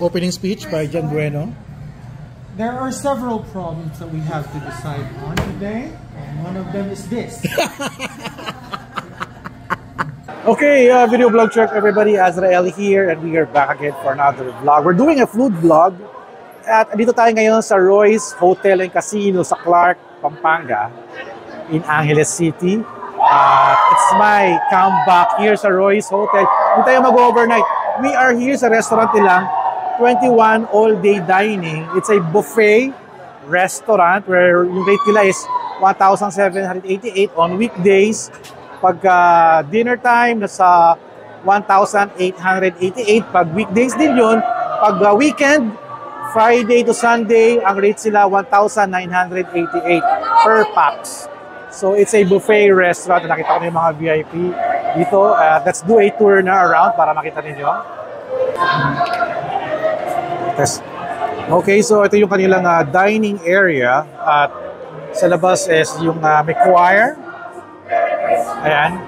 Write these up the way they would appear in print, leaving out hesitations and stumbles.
opening speech by John Bueno. There are several problems that we have to decide on today, and one of them is this. Okay, video vlog check everybody. Azrael here, and we are back again for another vlog. We're doing a food vlog. At dito tayo ngayon sa Roy's Hotel and Casino sa Clark, Pampanga, in Angeles City. It's my comeback here sa Roy's Hotel. Hindi tayo mag-overnight. We are here sa restaurant nilang 21 all-day dining. It's a buffet restaurant where yung rate nila is 1,788 on weekdays. Pag dinner time, nasa 1,888. Pag weekdays din yun. Pag weekend, Friday to Sunday, ang rate sila 1,988 per pax. So it's a buffet restaurant. Nakita ko na yung mga VIP dito. Let's do a tour na around para makita ninyo. Okay, so ito yung kanilang dining area. At sa labas is yung may choir. Ayan.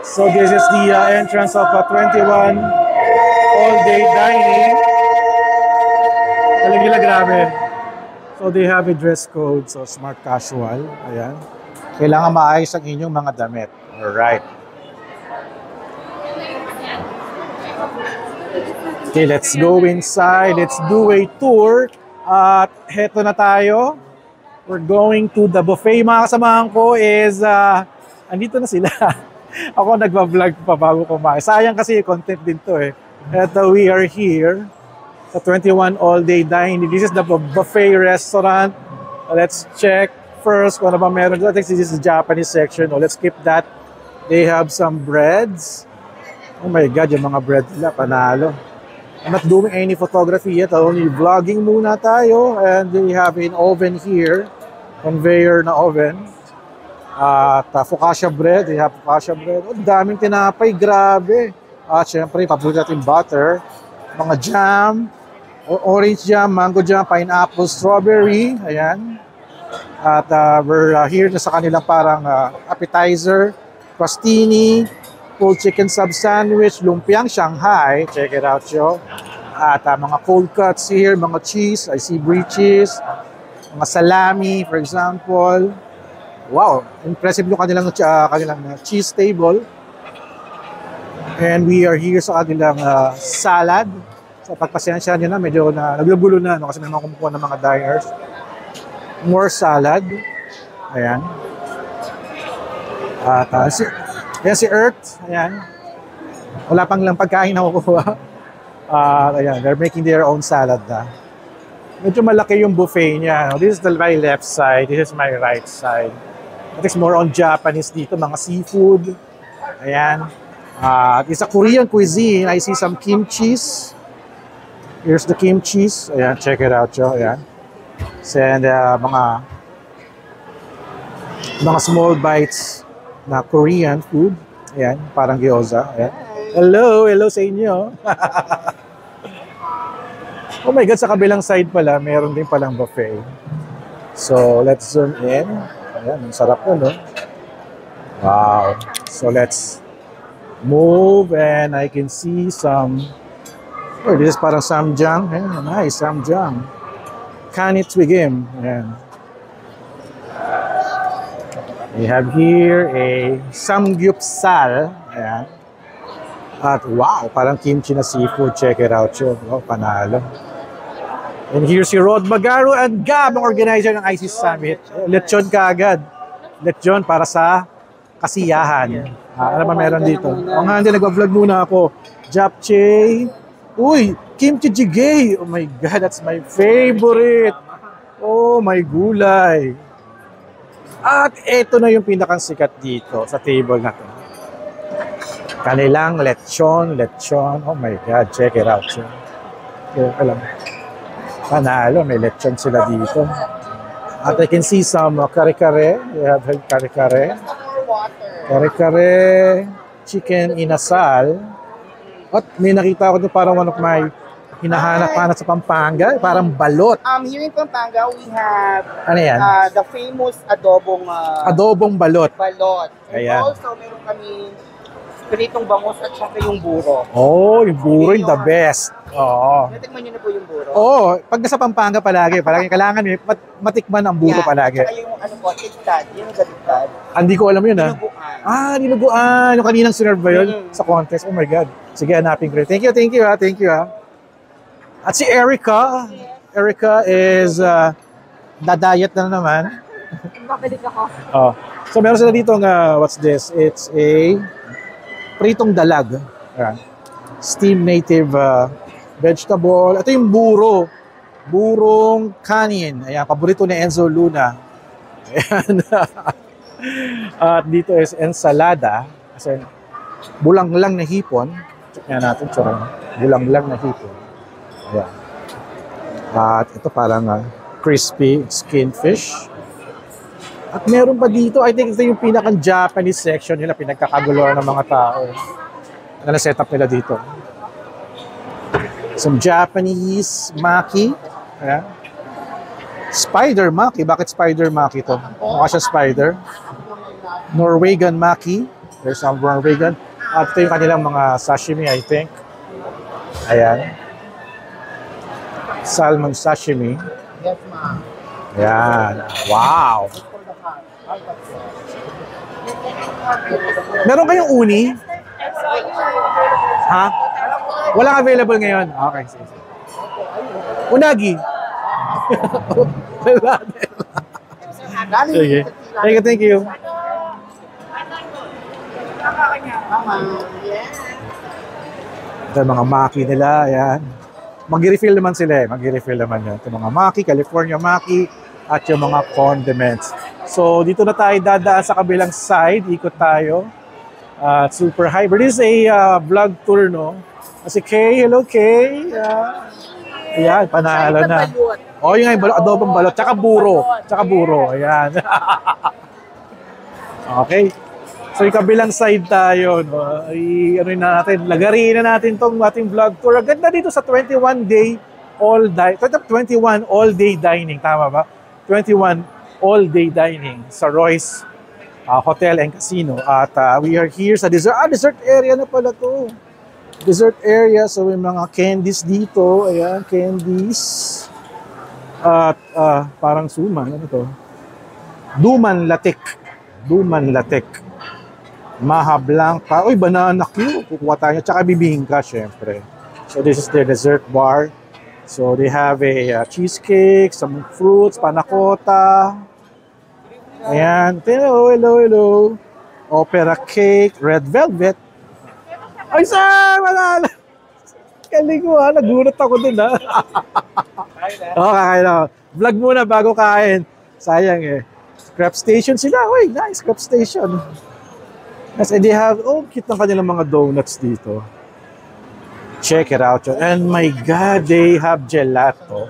So this is the entrance of 21 all-day dining. Talagang grabe. So they have a dress code, so smart casual. Ayan. Kailangan maayos ang inyong mga damit. Alright. Okay, let's go inside. Let's do a tour. At heto na tayo. We're going to the buffet. Mga kasamahan ko is, andito na sila. Ako nagpa-vlog pa bago kumain. Sayang kasi content din to eh. Eto, we are here sa 21 all-day dining. This is the buffet restaurant. Let's check first kung ano ba meron. I think this is the Japanese section. Let's skip that. They have some breads. Oh my God, yung mga bread nila, panalo. I'm not doing any photography yet. Only vlogging muna tayo. And they have an oven here. Conveyor na oven. Focaccia bread. They have focaccia bread. Oh, daming tinapay. Grabe. At syempre, paborito natin butter. Mga jam. Orange jam, mango jam, pineapple, strawberry. Ayan. At we're here na sa kanilang parang appetizer. Crostini. Cold chicken sub sandwich, lumpiang Shanghai, check it out yo. At mga cold cuts here, mga cheese, I see brie cheese, mga salami for example. Wow, impressive yung kanilang cheese table. And we are here sa kanilang salad. So pagpasensya nyo na, medyo naglugulo na kasi may mga kumukuha ng mga diners. More salad. Ayan. At ayan si Earth, ayan. Wala pang lang pagkain na kukuha. Ayan, they're making their own salad na. Medyo malaki yung buffet niya. This is my left side, this is my right side. It's more on Japanese dito, mga seafood. Ayan. It's a Korean cuisine. I see some kimchi. Here's the kimchi. Ayan, check it out, yo. Ayan. And mga small bites na Korean food. Ayan, parang gyoza. Ayan. Hello! Hello sa inyo! Oh my God, sa kabilang side pala, meron din palang buffet. So, let's zoom in. Ayan, ang sarap na, no? Wow! So, let's move and I can see some... Oh, this is parang samjang. Ayan, nice, samjang. Kanitswigim. Ayan. We have here a samgyeopsal. Ayan. At wow, parang kimchi na seafood. Check it out, yo. Oh, panalo. And here's si Rod Magaro and Gab, ang organizer ng IC Summit. Lechon kaagad. Lechon para sa kasiyahan. Ano ba meron dito? Ang hindi, nag-vlog muna ako. Japchae. Uy, kimchi jjigae. Oh my God, that's my favorite. Oh, my gulay. At ito na yung pinakang sikat dito sa table na to. Kanilang lechon. Oh my God, check it out. Panalo, may lechon sila dito. At I can see some kare-kare. They have kare-kare. Kare-kare, chicken inasal. At may nakita ko doon parang one of my hinahanap sa Pampanga, parang balot. Here in Pampanga, we have ano yan? The famous adobong adobong balot. Balot. And ayan. Also, meron kami pritong bangus at saka yung buro. Oh, yung buro yung the best. Oo. Natikman niyo na po yung buro. Oo, pag nasa Pampanga palagi kailangan matikman ang buro palagi. Saka yung ano po, tiktad, yung galiktad. Hindi ko alam yun, ha? Dinuguan. Dinuguan. Yung kaninang sinerve ba yun sa contest? Oh my God. Sige, hanapin ko rin. Thank you, ha. Thank you, ha. At si Erica. Erica is dadayat na naman. Babalik ako. Oh. So, meron sila dito what's this? It's a pritong dalag. Ayan. Steamed native vegetable. Ito yung buro. Burong kanin. Ayan, paborito ni Enzo Luna. Ayan. At dito is ensalada. Kasi bulang lang na hipon. Check nga natin. Bulang lang na hipon. Ayan. At ito parang crispy skin fish. At meron pa dito, I think ito yung pinaka-Japanese section nila, pinagkakaguluhan ng mga tao. Ano set up nila dito? Some Japanese maki. Ayan. Spider maki. Bakit spider maki to? Mukha siya spider. Norwegian maki. There's some Norwegian. At ito yung kanilang mga sashimi, I think. Ayan. Salmon sashimi. Yes, ma'am. Ayan. Wow! Meron kayong uni? Ha? Walang available ngayon? Okay, sige. Unagi? Wala din. Sige. Thank you. Ito yung mga maki nila. Ayan. Mag-refill naman sila eh. Mag-refill naman yun. Ito mga maki, California maki, at yung mga condiments. So, dito na tayo dadaan sa kabilang side. Ikot tayo. Super hybrid. This is a vlog tour, no? Kasi Kay, hello Kay. Ayan, panalo na. Oh, yung adobong balot. Tsaka buro. Ayan. Okay. So, yung kabilang side tayo, no? Lagarin na natin tong ating vlog tour. Ang ganda dito sa 21 all-day dining. Tama ba? 21 all-day dining sa Royce Hotel and Casino. At we are here sa dessert. Dessert area na pala to. Dessert area. So, may mga candies dito. Ayan, candies. At parang suman. Ano to? Duman Latik. Maha Blanca. Uy, banana Q. Kukuha tayo. Tsaka bibingka, syempre. So, this is their dessert bar. So, they have a cheesecake, some fruits, panakota. Ayan. Hello. Opera cake, red velvet. Ay, sir! Manala! Galing ko, ha? Nagulat ako dun, ha? Okay, no. Vlog muna bago kain. Sayang, eh. Scrap station sila. Uy, nice. Scrap station. Yes, and they have, cute ng kanilang mga donuts dito. Check it out. And my God, they have gelato.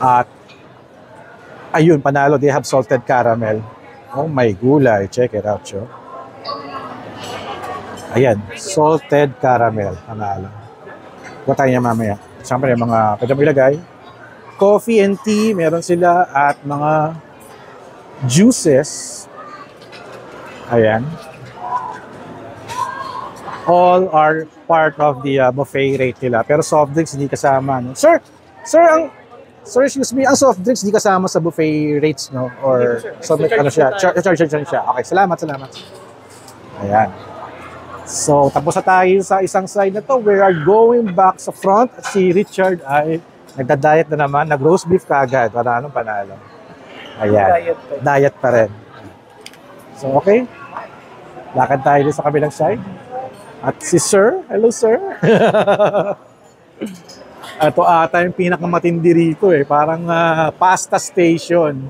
At, ayun, panalo, they have salted caramel. Oh my gulay. Check it out, yo. Ayan, salted caramel. Panalo. Kuha tayo niya mamaya. Siyempre, yung mga pwede mo ilagay. Coffee and tea, meron sila. At mga juices. Ayan. All are part of the buffet rate nila. Pero soft drinks hindi kasama. No? Sir, excuse me, ang soft drinks hindi kasama sa buffet rates, no? Or ano siya? Charge siya. Okay, salamat. Ayan. So, tapos na tayo sa isang side na to. We are going back sa front. At si Richard ay nagda-diet na naman. Nag-roast beef kagad. Panalo. Ayan. Diet pa rin. So, okay. Lakad tayo sa kabilang side. At si Sir. Hello, Sir. Ito ata yung pinakamatindi rito eh. Parang pasta station.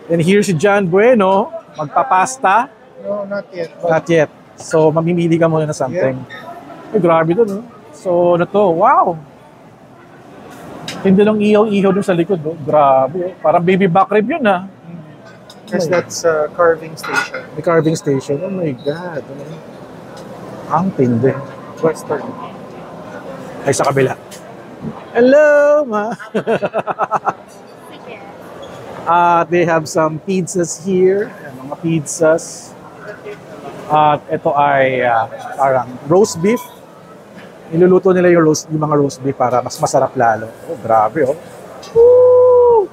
And here si John Bueno. Magpapasta. No, not yet. Not yet. So, mamimili ka muna na something. Yeah. Ay, grabe doon, no? So, ano to? Wow! Hindi lang ihaw-ihaw dun sa likod, no? Grabe. Parang baby back rib yun, ha? Yes, that's a carving station. The carving station. Oh my God. Ang tindi. Western. Ay, sa kabila. Hello, ma. They have some pizzas here. Ayan, mga pizzas. At ito ay parang roast beef. Niluluto nila yung mga roast beef para mas masarap lalo. Oh, grabe oh. Woo!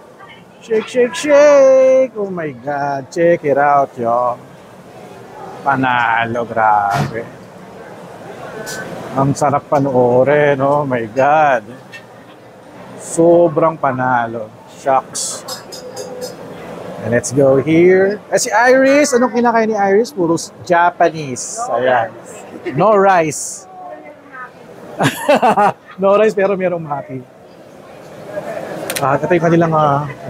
Shake, shake, shake! Oh my God, check it out, yo. Panalo, grabe. Ang sarap panoorin, oh my God. Sobrang panalo. Shucks. And let's go here. Si Iris, anong kinakain ni Iris? Puro Japanese. Ayan. No rice. No rice pero merong maki. Ito yung kanilang,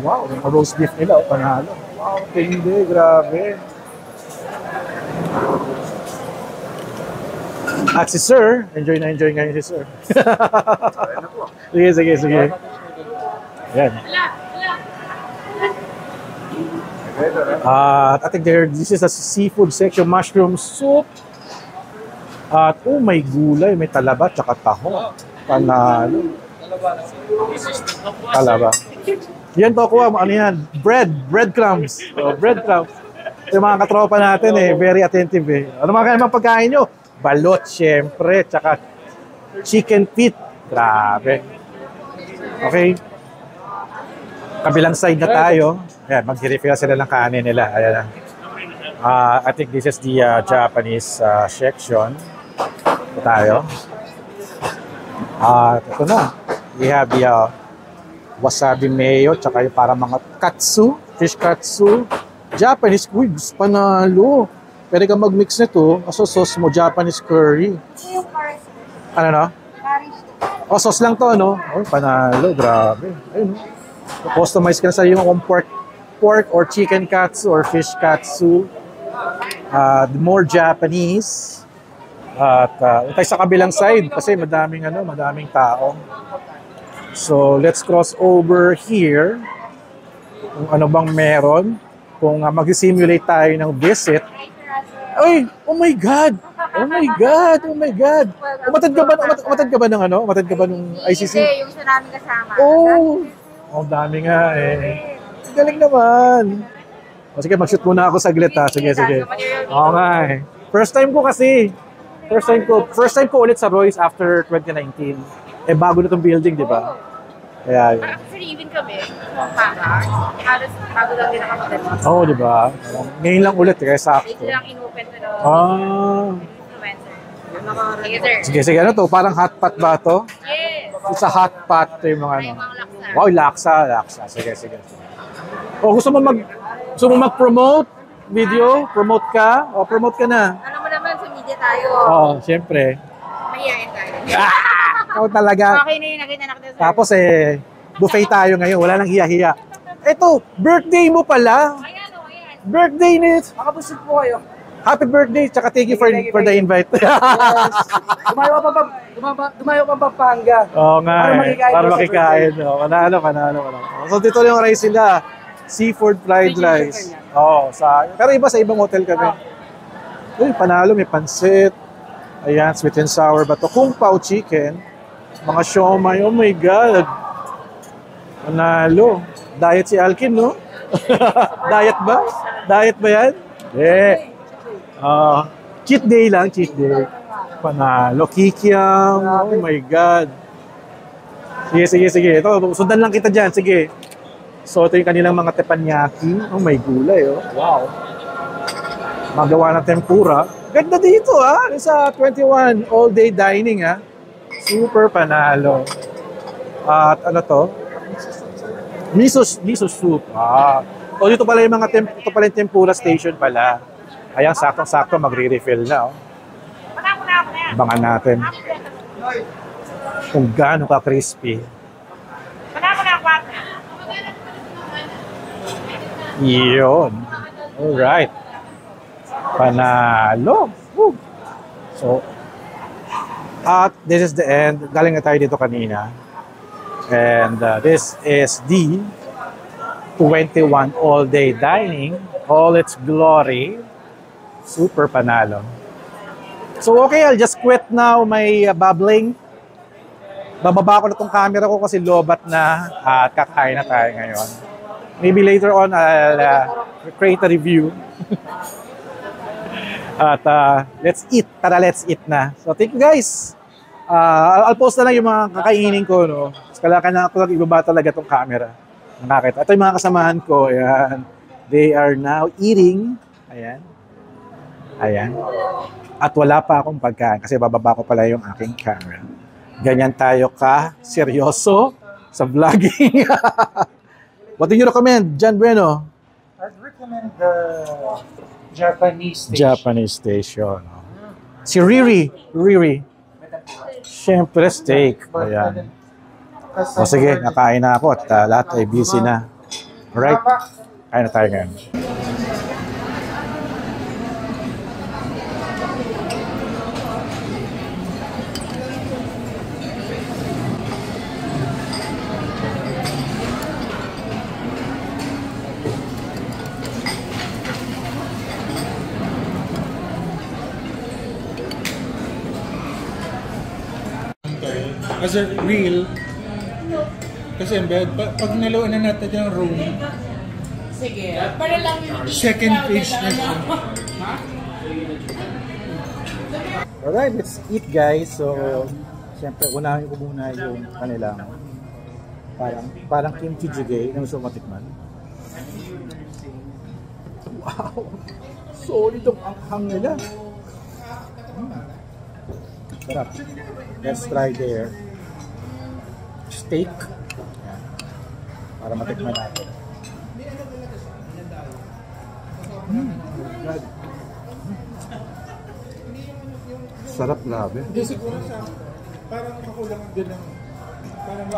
wow, yung roast beef nila. Panalo. Wow, hindi. Grabe. At si Sir, enjoy na enjoy ngayon si Sir. Sige. Ayan. I think this is a seafood section, mushroom soup. At oh, may gulay, may talaba, tsaka taho. Panalo. Talaba. Yan po ako, ano yan? Breadcrumbs. Oh, breadcrumbs. Yung mga katropa natin very attentive Ano mga naman pagkain nyo? Balot, syempre, tsaka chicken feet. Grabe. Okay. Kabilang side na tayo. Ayan, mag-refill sila ng kanin nila. Ayan na. I think this is the Japanese section. Ito tayo. Ito na. We have the wasabi mayo, tsaka yung para mga katsu, fish katsu. Japanese, uy, panalo. Pwede kang mag-mix nito. Sauce mo, Japanese curry. Ano no? Oh, sauce lang to, no? Oh, panalo, grabe. Ayun. Customize ka na sa iyo kung pork or chicken katsu or fish katsu. More Japanese. At tayo sa kabilang side kasi madaming tao. So, let's cross over here. Kung ano bang meron. Kung mag-simulate tayo ng visit. Ay, oh my God! Oh my God! Oh my God! Umatad ka ba ng ano? Umatad ka ba ng ICC? Hindi, yung sa namin kasama. Oh! Ang dami nga Galing naman. O sige, mag-shoot muna ako saglit ha. Sige. Oo nga First time ko ulit sa Royce after 2019. Bago na itong building, di ba? Kaya yun. Actually, even kami, halos bago lang din nakapagdala. Oo, di ba? Ngayon lang ulit, kaya sakto. Dito lang in-open to the influencer. Sige, ano to? Parang hot pot ba to? Yes. Sa hot pot to yung mga ano. Wow, laksa. Sige. O, gusto mo mag-promote video? Promote ka? O, promote ka na. Alam mo naman, sa media tayo. Oo, syempre. Mahihayin tayo. Ikaw talaga. Okay na yun, nakita na kita, sir. Tapos buffet tayo ngayon. Wala nang hiya-hiya. Eto, birthday mo pala. Ayan. Birthday nit. Makabusog po kayo. Happy birthday. Tsaka thank you for the invite. Dumayo pa Pampanga. Oo nga. Para Para makikain. Panalo. So dito yung rice nila. Seafood fried rice. Pero iba sa ibang hotel kami. Uy, panalo. May pansit. Ayan, sweet and sour ba to? Kung pao chicken. Mga siomay. Oh my God. Panalo. Diet si Alkin, no? Diet ba? Diet ba yan? Cheat day lang, cheat day. Panalo. Kikiam. Oh my God. Sige. Ito, sundan lang kita dyan. Sige. So, ito yung kanilang mga teppanyaki. Oh, may gulay, oh. Wow. Magawa ng tempura. Ganda dito, sa 21 all-day dining, Super panalo. At ano to? Miso soup. So, dito pala yung ito pala yung tempura station pala. Ayan, saktong-sakto magre-refill na, Abangan natin kung gaano ka-crispy. Yun. Alright. Panalo. Woo. So, at this is the end. Galing na tayo dito kanina. And this is the 21 all-day dining. All its glory. Super panalo. So, okay. I'll just quit now my babbling. Bababa ko na tong camera ko kasi lobat na at kakain na tayo ngayon. Maybe later on, I'll create a review. At let's eat. Tara, let's eat na. So thank you guys. I'll post na lang yung mga kakainin ko, no? Kailangan ko lang ibaba talaga itong camera. Nakakita. Ito yung mga kasamahan ko. Ayan. They are now eating. Ayan. Ayan. At wala pa akong pagkain kasi bababa ko pala yung aking camera. Ganyan tayo seryoso sa vlogging. What do you recommend, John Bueno? I'd recommend the Japanese station. Japanese station. Si Riri. Siyempre steak. Ayan. O sige, nakain na ako at lahat ay busy na. Alright? Kain na tayo ngayon. As a real, kasi pag naluan na natin yung room, Sige. Para lang yung second page na siya. Alright, let's eat guys. So, siyempre, unahin ko muna yung kanilang parang kimchi jjigae na gusto matikman. Wow! Solid ang anghang nila. Sarap. Let's try their steak. Yan. Para matikman natin. God. Sarap grabe. Hindi siguro sa parang kakulangan din ng parang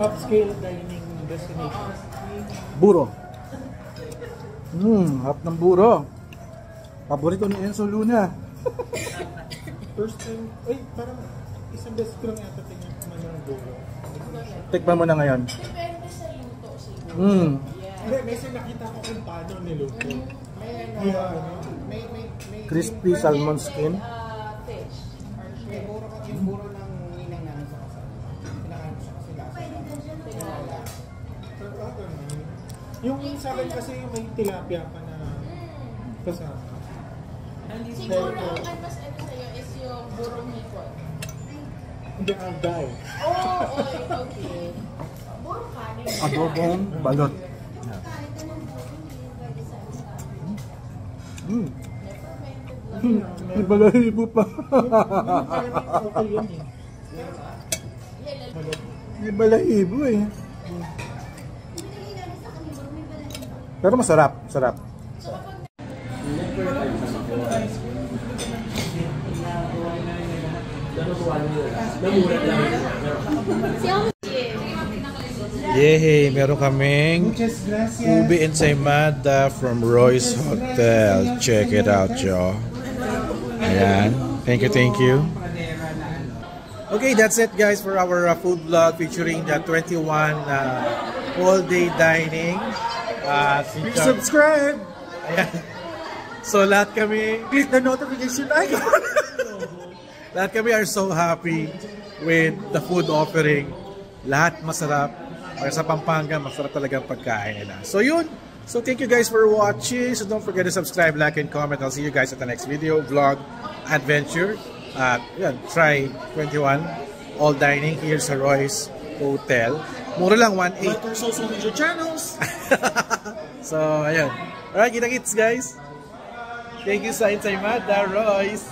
upscale dining destination. Buro. Harap ng buro. Paborito ni Enzo Luna. First time, parang isang beses ko lang yata tingnan naman yung buro. Tikman mo na ngayon. Hindi, may nakita ko kung paano niluto. May Crispy salmon skin. yung buro ng ninang namin sa kasal. Pinakain ko siya kasi lasa. Yung sa akin kasi may tilapia pa na kasama. Siguro ang mas sa'yo is yung burong hipon. Hindi, I'll die. Okay. Burong kanin. Adobong balot. May balahibo pa. May balahibo eh. Pero masarap. Sarap. Yehey, meron kaming ube ensaymada from Roy's Hotel. Check it out, y'all. Ayan. Thank you. Okay, that's it guys for our food vlog featuring the 21 all-day dining. Please subscribe! Ayan. So lahat kami, Click the notification icon! lahat kami are so happy with the food offering. Lahat masarap. Para sa Pampanga, masarap talagang pagkain nila. So yun. So thank you guys for watching. So don't forget to subscribe, like, and comment. I'll see you guys at the next video, vlog, adventure. Yan, try 21 all dining here sa Roy's Hotel. Mura lang, 1.8. But also social channels! So, ayun. Alright, kita-kits guys. Thank you sa Ensaymada, Roy's.